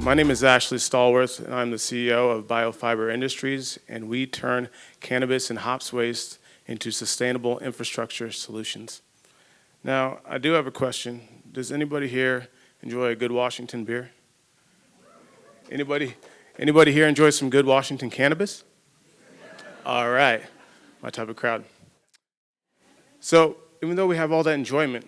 My name is Ashley Stallworth, and I'm the CEO of BioFiber Industries, and we turn cannabis and hops waste into sustainable infrastructure solutions. Now, I do have a question. Does anybody here enjoy a good Washington beer? Anybody here enjoy some good Washington cannabis? All right, my type of crowd. So, even though we have all that enjoyment,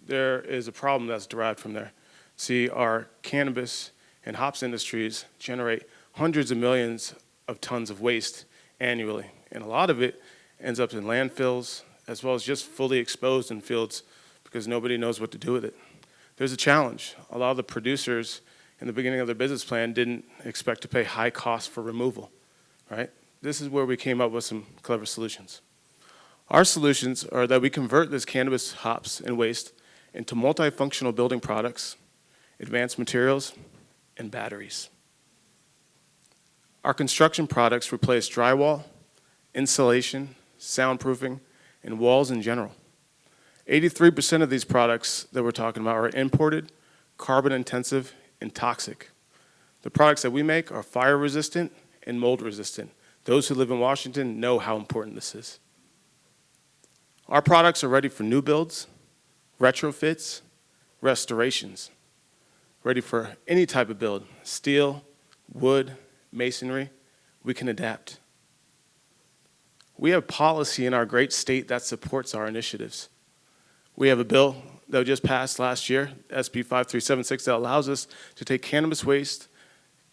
there is a problem that's derived from there. See, our cannabis and hops industries generate hundreds of millions of tons of waste annually, and a lot of it ends up in landfills as well as just fully exposed in fields because nobody knows what to do with it. There's a challenge. A lot of the producers in the beginning of their business plan didn't expect to pay high costs for removal, right? This is where we came up with some clever solutions. Our solutions are that we convert this cannabis hops and waste into multifunctional building products, advanced materials, and batteries. Our construction products replace drywall, insulation, soundproofing, and walls in general. 83% of these products that we're talking about are imported, carbon intensive, and toxic. The products that we make are fire resistant and mold resistant. Those who live in Washington know how important this is. Our products are ready for new builds, retrofits, restorations. Ready for any type of build, steel, wood, masonry, we can adapt. We have policy in our great state that supports our initiatives. We have a bill that just passed last year, SB 5376, that allows us to take cannabis waste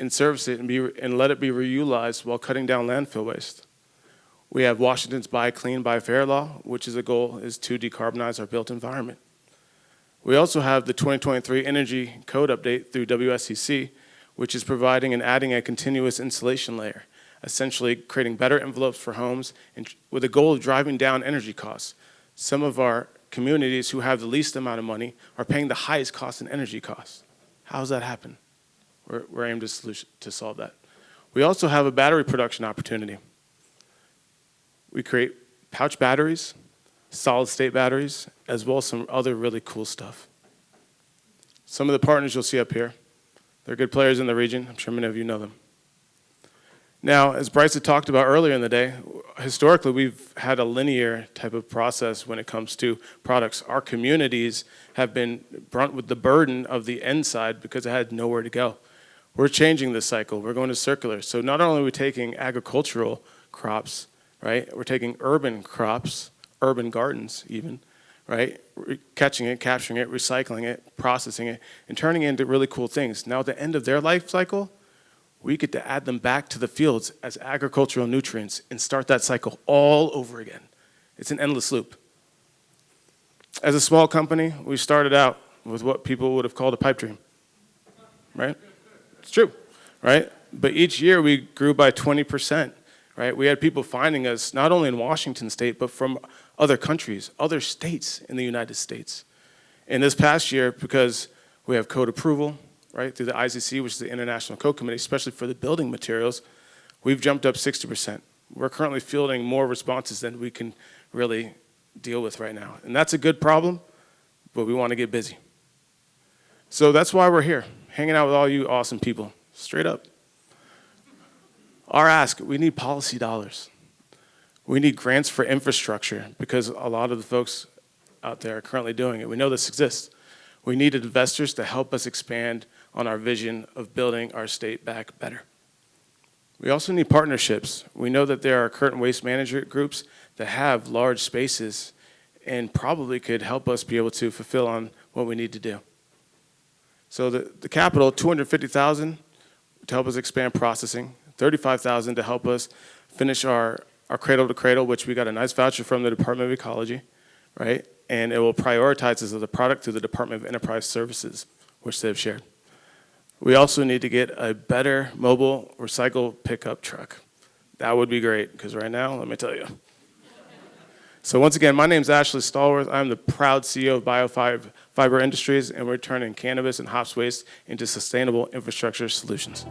and service it and let it be reutilized while cutting down landfill waste. We have Washington's Buy Clean, Buy Fair law, which is a goal is to decarbonize our built environment. We also have the 2023 Energy Code update through WSCC, which is providing and adding a continuous insulation layer, essentially creating better envelopes for homes and with a goal of driving down energy costs. Some of our communities who have the least amount of money are paying the highest cost in energy costs. How does that happen? We're aimed to solve that. We also have a battery production opportunity. We create pouch batteries, solid-state batteries, as well as some other really cool stuff. Some of the partners you'll see up here, they're good players in the region. I'm sure many of you know them. Now, as Bryce had talked about earlier in the day, historically we've had a linear type of process when it comes to products. Our communities have been brunt with the burden of the end side because it had nowhere to go. We're changing this cycle. We're going to circular. So not only are we taking agricultural crops, right? We're taking urban crops, urban gardens even, right? Catching it, capturing it, recycling it, processing it, and turning it into really cool things. Now at the end of their life cycle, we get to add them back to the fields as agricultural nutrients and start that cycle all over again. It's an endless loop. As a small company, we started out with what people would have called a pipe dream, right? It's true, right? But each year we grew by 20%. Right? We had people finding us not only in Washington state, but from other countries, other states in the United States. And this past year, because we have code approval, right, through the ICC, which is the International Code Committee, especially for the building materials, we've jumped up 60%. We're currently fielding more responses than we can really deal with right now. And that's a good problem, but we want to get busy. So that's why we're here, hanging out with all you awesome people, straight up. Our ask, we need policy dollars. We need grants for infrastructure because a lot of the folks out there are currently doing it. We know this exists. We need investors to help us expand on our vision of building our state back better. We also need partnerships. We know that there are current waste management groups that have large spaces and probably could help us be able to fulfill on what we need to do. So the capital, $250,000 to help us expand processing, $35,000 to help us finish our cradle to cradle, which we got a nice voucher from the Department of Ecology, right? And it will prioritize us as a product through the Department of Enterprise Services, which they've shared. We also need to get a better mobile recycle pickup truck. That would be great, because right now, let me tell you. So once again, my name's Ashley Stallworth. I'm the proud CEO of BioFiber Industries, and we're turning cannabis and hops waste into sustainable infrastructure solutions.